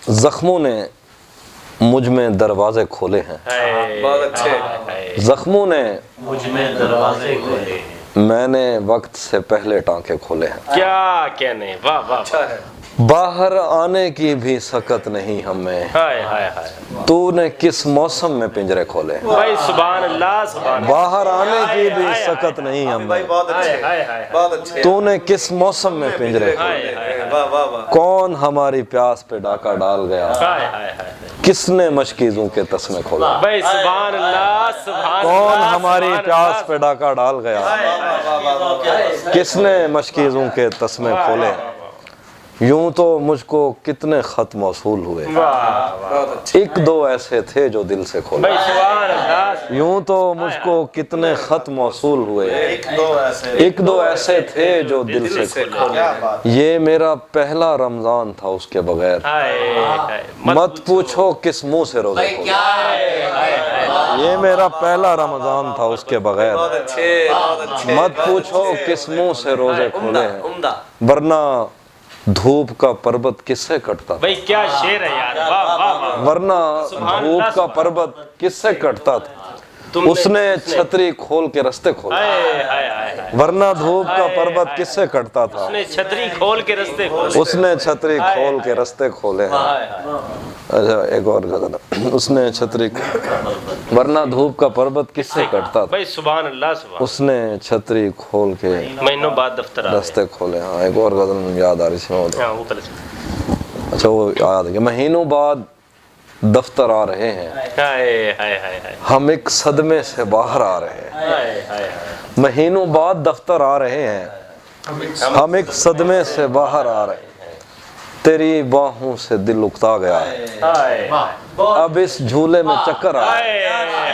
زخموں نے مجھ میں دروازے کھولے ہیں، بہت اچھے، زخموں نے مجھ میں دروازے کھولے ہیں، میں نے وقت سے پہلے ٹانکے کھولے ہیں، کیا کہنے، واہ واہ، اچھا ہے، باہر آنے کی بھی سکت نہیں ہمیں، ہائے ہائے ہائے، تو نے کس موسم میں پنجرے کھولے، بھائی سبحان اللہ سبحان اللہ، باہر آنے کی بھی سکت نہیں بھائی ہمیں، بہت ہائے اچھے، ہائے ہائے، بہت اچھے، تو نے کس موسم میں پنجرے کھولے، واہ واہ واہ، کون ہماری پیاس پہ ڈاکہ ڈال گیا، ہائے ہائے ہائے، کس نے مشکیزوں کے تسمے کھولے، بھائی سبحان اللہ سبحان کون اللہ، ہماری سبحان پیاس اللہ، پہ ڈاکہ ڈال گیا، کس نے مشکیزوں کے تسمے کھولے، یوں تو مجھ کو کتنے خط موصول ہوئے، واہ واہ، ایک دو ایسے تھے جو دل سے کھولے، بھائی سبحان اللہ، یوں تو مجھ کو کتنے خط موصول ہوئے، ایک دو ایسے، ایک دو ایسے تھے جو دل سے کھولے، کیا بات، یہ میرا پہلا رمضان تھا اس کے بغیر، ہائے ہائے، مت پوچھو کس منہ سے روزے کھولے، یہ میرا پہلا رمضان تھا اس کے بغیر، بہت اچھے، بہت اچھے، مت پوچھو کس منہ سے روزے کھولے ہیں، عمدہ، ورنہ دھوپ کا پربت کس سے کٹتا تھا، بھائی کیا شعر ہے یار، واہ واہ واہ، ورنہ سبحان دھوپ اللہ، کا پربت کس سے کٹتا تھا، تم اس نے چھتری کھول کے رستے کھولے، ہائے ہائے ہائے، ورنہ دھوپ کا پربت کس سے کٹتا تھا، اس نے چھتری کھول کے رستے کھولے، اس نے چھتری کھول کے رستے کھولے ہیں، اچھا ایک اور غزل، اس نے چھتری، ورنہ دھوپ کا پربت کس سے کٹتا تھا، بھائی سبحان اللہ سبحان، اس نے چھتری کھول کے مہینوں بعد دفتر آ رستے کھولے، ہاں ایک اور غزل مجھے یاد آ رہی تھی، ہاں وہ پہلے اچھا وہ یاد ہے کہ مہینوں بعد دفتر آ رہے ہیں، ہائے ہائے ہائے ہائے، ہم ایک صدمے سے باہر آ رہے ہیں، ہائے ہائے، مہینوں بعد دفتر آ رہے ہیں، ہم ایک صدمے سے باہر آ رہے ہیں، تیری باہوں سے دل اکتا گیا ہے، ہائے اب اس جھولے میں چکر آ رہا ہے، ہائے ہائے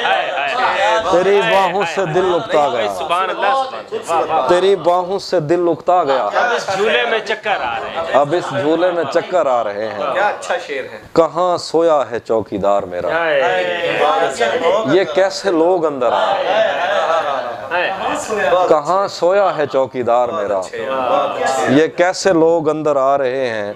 ہائے، تیری باہوں سے دل اکتا بھائی گیا، سبحان اللہ سبحان اللہ، واہ واہ، تیری باہوں سے دل اکتا گیا، اب اس جھولے میں چکر آ رہے ہیں، اب اس جھولے میں چکر آ رہے ہیں، کیا اچھا شعر ہے، کہاں سویا ہے چوکیدار میرا، ہائے یہ کیسے لوگ اندر آ رہے ہائے، ہیں، کہاں سویا ہے چوکیدار میرا، یہ کیسے لوگ اندر آ رہے ہیں،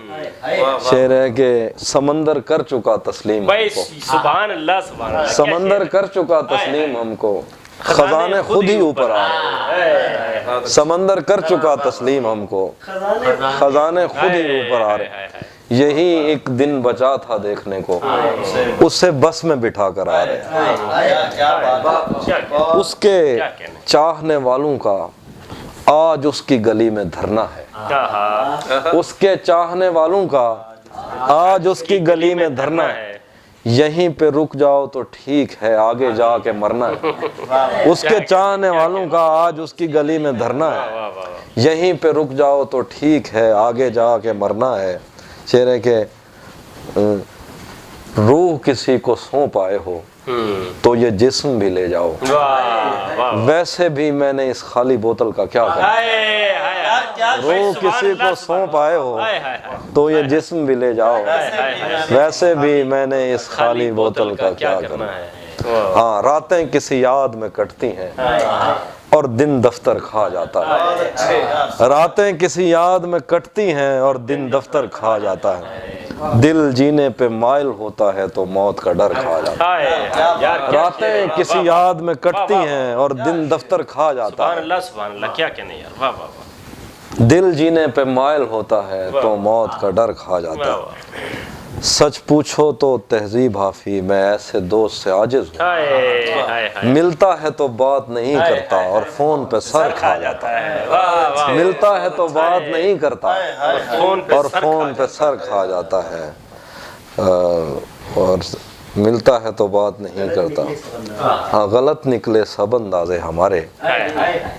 شعر ہے کہ سمندر کر چکا تسلیم ہم بھائی کو، سبحان اللہ سبحان اللہ، سمندر کر چکا تسلیم ہم کو، خزانے خود ہی اوپر آ رہے ہیں، سمندر کر چکا تسلیم ہم کو، خزانے خود ہی اوپر آ رہے ہیں، یہی ایک دن بچا تھا دیکھنے کو، اسے بس میں بٹھا کر آ رہے ہیں، اس کے چاہنے والوں کا آج اس کی گلی میں دھرنا ہے، اس کے چاہنے والوں کا آج اس کی گلی میں دھرنا ہے، یہیں پہ رک جاؤ تو ٹھیک ہے آگے جا کے مرنا ہے، اس کے چاہنے والوں کا آج اس کی گلی میں دھرنا ہے، یہیں پہ رک جاؤ تو ٹھیک ہے آگے جا کے مرنا ہے، شعر ہے کہ روح کسی کو سونپ آئے ہو تو یہ جسم بھی لے جاؤ، ویسے بھی میں نے اس خالی بوتل کا کیا کرنا، روح کسی کو سونپ آئے ہو تو یہ جسم بھی لے جاؤ، ویسے بھی میں نے اس خالی بوتل کا کیا کرنا، ہاں راتیں کسی یاد میں کٹتی ہیں اور دن دفتر کھا جاتا ہے، راتیں کسی یاد میں کٹتی ہیں اور دن دفتر کھا جاتا ہے، دل جینے پہ مائل ہوتا ہے تو موت کا ڈر کھا جاتا ہے، راتیں کسی یاد میں کٹتی ہیں اور دن دفتر کھا جاتا ہے، سبحان اللہ، کیا کہنے یار، واہ واہ واہ، دل جینے پہ مائل ہوتا ہے تو موت کا ڈر کھا جاتا ہے، سچ پوچھو تو تہذیب حافی میں ایسے دوست سے عاجز ہوں، ملتا ہے تو بات نہیں کرتا اور فون پہ سر کھا جاتا ہے، ملتا ہے تو بات نہیں کرتا اور فون پہ سر کھا جاتا ہے، اور ملتا ہے تو بات نہیں کرتا، ہاں غلط نکلے سب اندازے ہمارے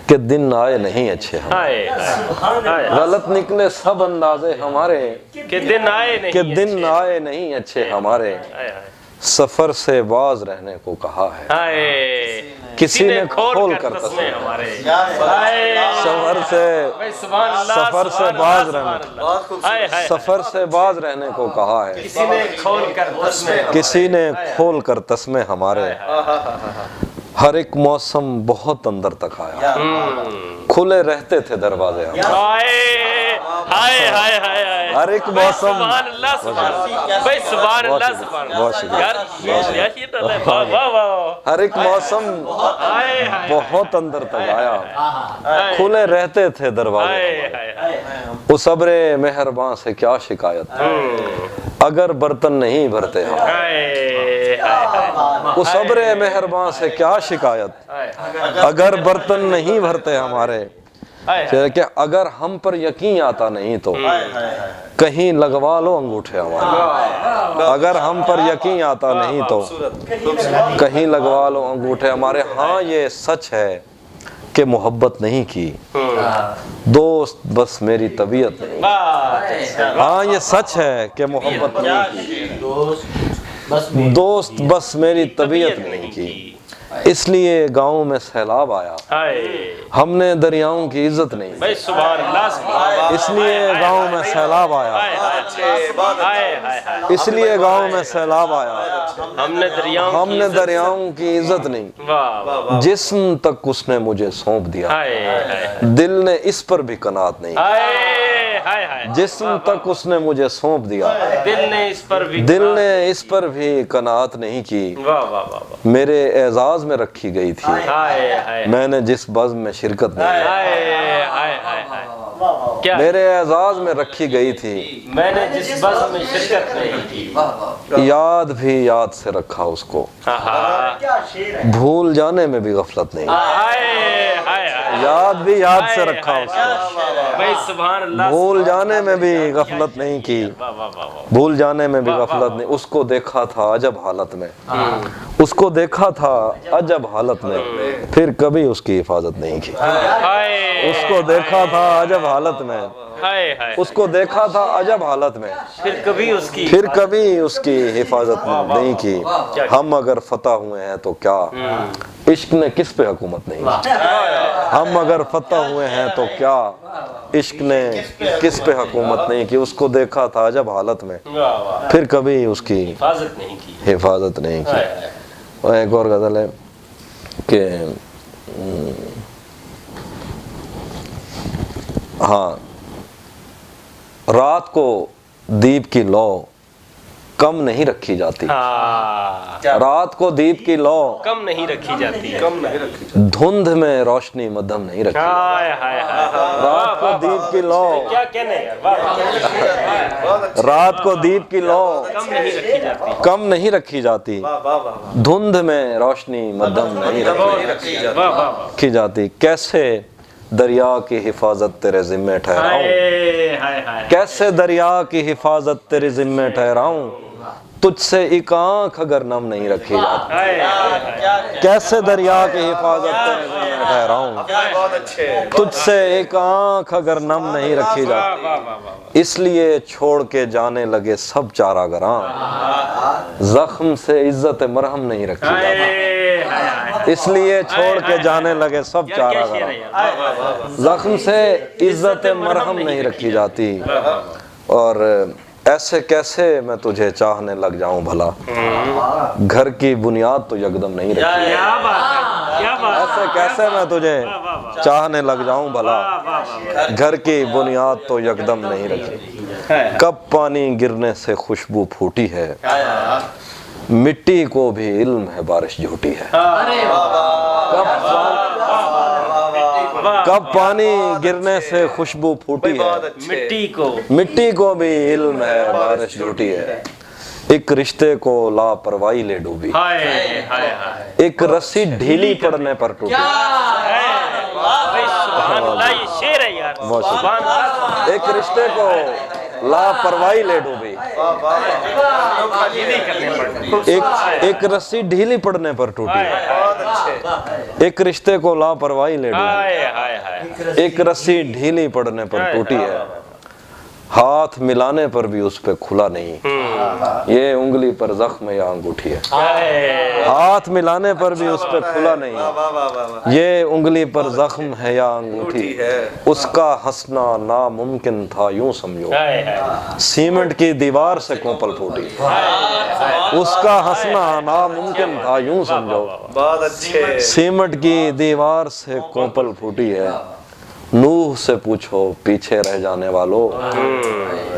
کہ دن آئے نہیں اچھے ہمارے، غلط نکلے سب اندازے ہمارے کہ دن آئے نہیں اچھے ہمارے، سفر سے باز رہنے کو کہا ہے کسی نے کھول کر تسمے ہمارے، سفر سے باز رہنے، سفر سے باز رہنے کو کہا ہے کسی نے کھول کر تسمے ہمارے، ہر ایک موسم بہت اندر تک آیا، کھلے رہتے تھے دروازے ہمارے، ہر ایک موسم سبحان اللہ سبحان اللہ بھائی سبحان اللہ سبحان بہت اللہ شکریہ، یار یہ تو واہ واہ واہ ہر ایک موسم بہت اندر تک آیا، کھلے رہتے تھے دروازے، اس ابر مہرباں سے کیا شکایت، اگر برتن نہیں بھرتے ہم، اس ابر مہرباں سے کیا شکایت، اگر برتن نہیں بھرتے ہمارے، کہ اگر ہم پر یقین آتا نہیں تو کہیں لگوا لو انگوٹھے ہمارے، اگر ہم پر یقین آتا نہیں تو کہیں لگوا لو انگوٹھے ہمارے۔ ہاں یہ سچ ہے کہ محبت نہیں کی، دوست بس میری طبیعت نہیں، ہاں یہ سچ ہے کہ محبت نہیں کی، دوست بس میری طبیعت نہیں کی، اس لیے گاؤں میں سیلاب آیا، ہم نے دریاؤں کی عزت نہیں کی، سبحان اللہ سبحان اللہ اس لیے گاؤں میں سیلاب آیا، اس لیے گاؤں میں سیلاب آیا، ہم نے دریاؤں کی عزت نہیں، واہ جسم تک اس نے مجھے سونپ دیا، دل نے اس پر بھی قناعت نہیں، جسم تک اس نے مجھے سونپ دیا، دل نے اس پر بھی قناعت نہیں کی، میرے اعزاز میں رکھی گئی تھی، میں نے جس بزم میں شرکت نہیں کی، میرے اعزاز میں رکھی گئی تھی، میں نے جس بزم میں شرکت نہیں کی، یاد بھی یاد سے رکھا اس کو، بھول جانے میں بھی غفلت نہیں، یاد بھی یاد سے رکھا اس کو، بھول جانے میں بھی غفلت نہیں کی، بھول جانے میں بھی غفلت نہیں، اس کو دیکھا تھا عجب حالت میں، اس کو دیکھا تھا عجب حالت میں، پھر کبھی اس کی حفاظت نہیں کی، اس کو دیکھا تھا عجب حالت میں، اس کو دیکھا تھا عجب حالت میں، پھر کبھی اس کی حفاظت نہیں کی، ہم اگر فتح ہوئے ہیں تو کیا، عشق نے کس پہ حکومت نہیں کی، ہم اگر فتح ہوئے ہیں تو کیا، عشق نے کس پہ حکومت نہیں کی، اس کو دیکھا تھا عجب حالت میں، پھر کبھی اس کی حفاظت نہیں کی۔ اور ایک اور غزل ہے کہ ہاں، رات کو دیپ کی لو کم نہیں رکھی جاتی، رات کو دیپ کی لو کم نہیں رکھی جاتی، دھند میں روشنی مدھم نہیں رکھی جاتی، رات کو دیپ کی لو، کیا کہنے رات کو دیپ کی لو کم نہیں رکھی جاتی، کم نہیں رکھی جاتی، دھند میں روشنی مدھم نہیں رکھی جاتی، کیسے دریا کی حفاظت تیرے ذمے ٹھہراؤں، کیسے دریا کی حفاظت تیرے ذمے ٹھہراؤں، تجھ سے ایک آنکھ اگر نم نہیں رکھی جاتی، کیسے دریا کی حفاظت تیرے ذمے ٹھہراؤں، تجھ سے ایک آنکھ اگر نم نہیں رکھی جاتی، اس لیے چھوڑ کے جانے لگے سب چارہ گراں، زخم سے عزت مرہم نہیں رکھی جاتی، اس لیے چھوڑ کے جانے لگے سب چارہ گراں، زخم سے عزت مرہم نہیں رکھی جاتی، اور ایسے کیسے میں تجھے چاہنے لگ جاؤں بھلا، گھر کی بنیاد تو یکدم نہیں رکھی، ایسے کیسے میں تجھے چاہنے لگ جاؤں بھلا، گھر کی بنیاد تو یکدم نہیں رکھی، کب پانی گرنے سے خوشبو پھوٹی ہے، مٹی کو بھی علم ہے بارش جھوٹی ہے، کب پانی گرنے سے خوشبو پھوٹی ہے، مٹی کو بھی علم ہے بارش جھوٹی ہے، ایک رشتے کو لاپرواہی لے ڈوبی، ایک رسی ڈھیلی پڑنے پر ٹوٹی، ایک رشتے کو لاپرواہی لے ڈوبی، ایک رسی ڈھیلی پڑنے پر ٹوٹی، ایک رشتے کو لاپرواہی لے ڈوبی، ایک رسی ڈھیلی پڑنے پر ٹوٹی ہے، ہاتھ ملانے پر بھی اس پہ کھلا نہیں، یہ انگلی پر زخم یا انگوٹھی ہے، ہاتھ ملانے پر بھی اس پہ کھلا نہیں، یہ انگلی پر زخم ہے یا انگوٹھی ہے، اس کا ہنسنا ناممکن تھا یوں سمجھو، سیمنٹ کی دیوار سے کوپل پھوٹی، اس کا ہنسنا ناممکن تھا یوں سمجھو، سیمنٹ کی دیوار سے کوپل پھوٹی ہے، نوح سے پوچھو پیچھے رہ جانے والوں،